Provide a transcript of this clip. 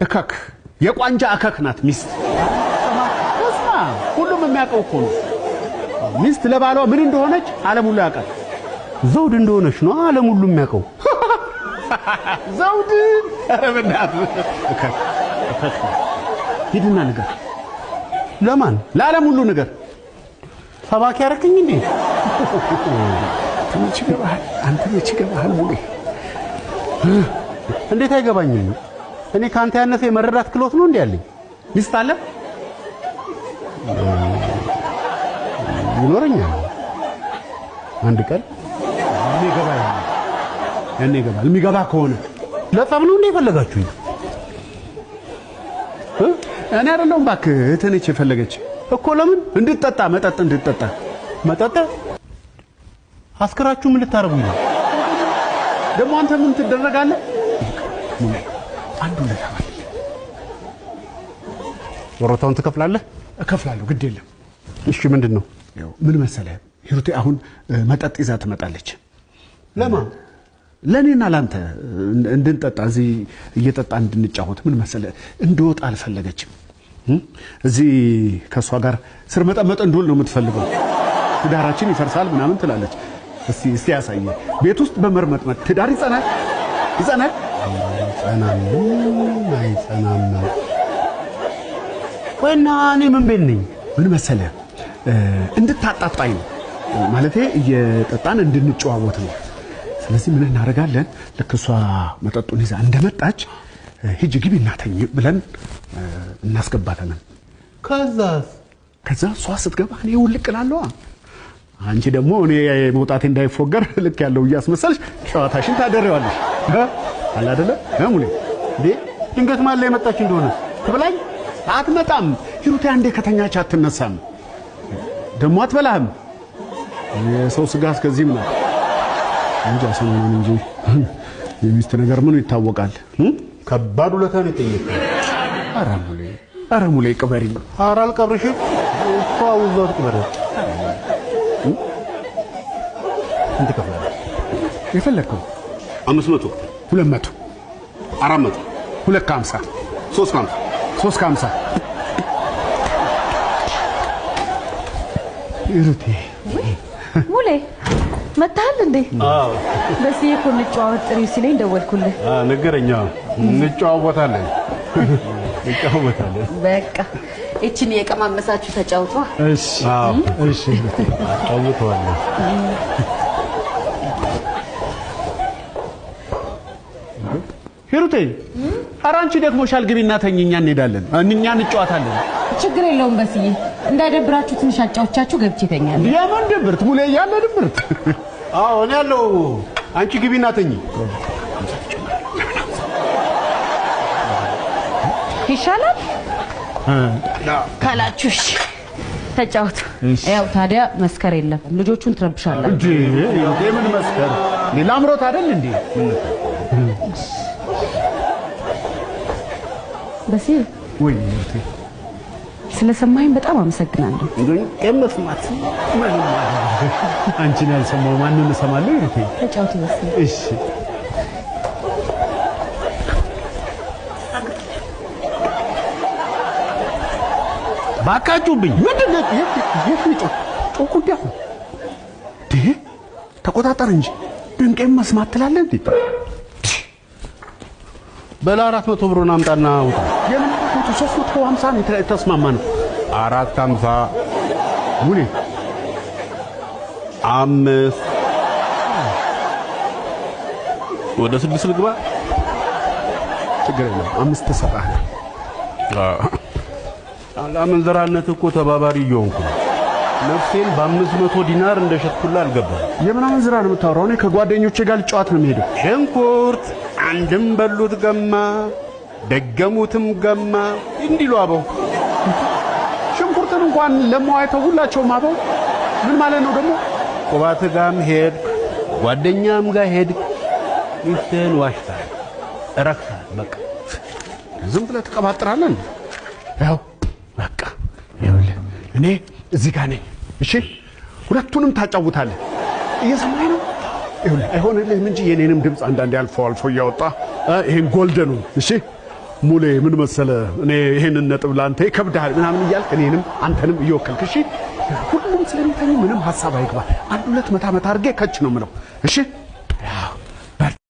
እከክ የቋንጃ እከክ ናት ሚስት ተስማ ሁሉም የሚያውቀው እኮ ነው ሚስት ለባሏ ምን እንደሆነች ዓለም ሁሉ ያውቃል ዘውድ እንደሆነች ነው ዓለም ሁሉ የሚያውቀው ዘውድ አረበናት እከክ ሂድና ነገር ለማን ለዓለም ሁሉ ነገር ሰባኪ ያረከኝ እንዴ አንተ መች ገባህ ሙሉ እንዴት አይገባኝም እኔ ካንተ ያነሰ የመረዳት ክሎት ነው እንዴ ያለኝ ሚስት አለ ይኖረኛል አንድ ቀን ይገባል የሚገባ ከሆነ ለጸብ ነው እንዴ ፈለጋችሁኝ እኔ አይደለሁም እባክህ እህትህ የፈለገች እኮ ለምን እንድትጠጣ መጠጥ አስከራችሁ ምን ልታረጉኝ ነው ደግሞ አንተ ምን ትደረጋለህ አንዱ ለታባል ወሮታውን ትከፍላለህ እከፍላለሁ ግድ የለም እሺ ምንድነው ያው ምን መሰለህ ሂሩቴ አሁን መጠጥ ይዛ ትመጣለች ለማን ለኔና ላንተ እንድንጠጣ እዚህ እየጠጣ እንድንጫወት ምን መሰለህ እንደወጣ አልፈለገችም እዚህ ከሷ ጋር ስር መጠመጥ እንደሆነ ነው የምትፈልገው ትዳራችን ይፈርሳል ምናምን ትላለች እስቲ ያሳየ ቤት ውስጥ በመርመጥመጥ ትዳር ይጸናል አይጸናም ወይና እኔ ምን ቤት ነኝ ምን መሰለህ እንድታጣጣኝ ነው ማለቴ እየጠጣን እንድንጨዋወት ነው ስለዚህ ምን እናደርጋለን ለከሷ መጠጡን ይዛ እንደመጣች ሂጂ ግቢ እናተኝ ብለን እናስገባታለን ከዛ እሷ ስትገባ እኔ ውልቅላለሁ አንቺ ደግሞ እኔ መውጣቴ እንዳይፎገር ልክ ያለው እያስመሰልሽ ጨዋታሽን ታደረዋለሽ አለ አይደለ ሙሌ ድንገት ማለ የመጣች እንደሆነ ትብላኝ አትመጣም ሂሩቴ አንዴ ከተኛች አትነሳም ደሞ አትበላህም የሰው ስጋ እስከዚህ ምን እንጃ ሰሞኑን እንጂ የሚስት ነገር ምን ይታወቃል ከባዱ ለታን ይጠየቃል ኧረ ሙሌ ቅበሪ ኧረ አልቀብርሽ ፋውዛት ቅበሪ እንት ከፍላለህ የፈለከው 500 200 400 250 350 ይሩቴ ሙሌ መጣል እንዴ አዎ በዚህ እኮ እንጫወት ጥሪ ሲለኝ ደወልኩልህ ነገረኛ እንጫወታለን በቃ እቺን የቀማመሳችሁ ተጫውቷ እሺ አዎ እሺ አጫውተዋለሁ ሂሩቴ አራንቺ ደክሞሻል ግቢና ተኝኛ እንሄዳለን እኛ እንጫወታለን ችግር የለውም በስዬ እንዳይደብራችሁ ትንሽ አጫውቻችሁ ገብቼ ተኛለሁ የምን ድብርት ሙሌ ያለ ድብርት አዎ እኔ ያለው አንቺ ግቢና ተኝ ይሻላል ካላችሁሽ ተጫውቱ ያው ታዲያ መስከር የለም ልጆቹን ትረብሻላችሁ እንዴ የምን መስከር ላምሮት አይደል እንዴ በሲ ወይ ስለሰማኝ በጣም አመሰግናለሁ መስማት አንቺን ያልሰማው ማንንም ሰማለሁ ይሩቴ ተጫውቱ በሲ እሺ ባካጩብኝ ምንድነው ጮኩዳ ተቆጣጣር እንጂ ድንቄም መስማት ትላለህ እንዴ በላ 400 ብሩን አምጣና ውጣ የምን 350 ነው ተስማማን 450 ሙሌ 5 ወደ 6 ልግባ ችግር የለም 5 ተሰጣህ አላመንዘራነት እኮ ተባባሪ እየሆንኩ ነፍሴን በ500 ዲናር እንደሸጥኩላ አልገባም የምን አመንዘራ ነው የምታወራው እኔ ከጓደኞቼ ጋር ልጫወት ነው የምሄደው ሽንኩርት አንድም በሉት ገማ ደገሙትም ገማ እንዲሉ አበው ሽንኩርትን እንኳን ለማዋይተው ሁላቸውም አበው ምን ማለት ነው ደግሞ ቁባት ጋም ሄድ ጓደኛም ጋር ሄድ ይስተን ዋሽታ ረክሳ በቃ ዝም ብለህ ተቀባጥራለህ ያው በቃ ይኸውልህ እኔ እዚህ ጋር ነኝ እሺ ሁለቱንም ታጫውታለህ እየሰማኸኝ ነው ይኸውልህ አይሆንልህም እንጂ የኔንም ድምፅ አንዳንዴ አልፎ እያወጣ ይሄን ጎልደኑ እሺ ሙሌ ምን መሰለ እኔ ይሄንን ነጥብ ላንተ ይከብዳል ምናምን እያልክ እኔንም አንተንም እየወከልክ እሺ ሁሉም ስለሚታኝ ምንም ሐሳብ አይግባ አንድ ሁለት መታ አድርጌ ከች ነው ምለው እሺ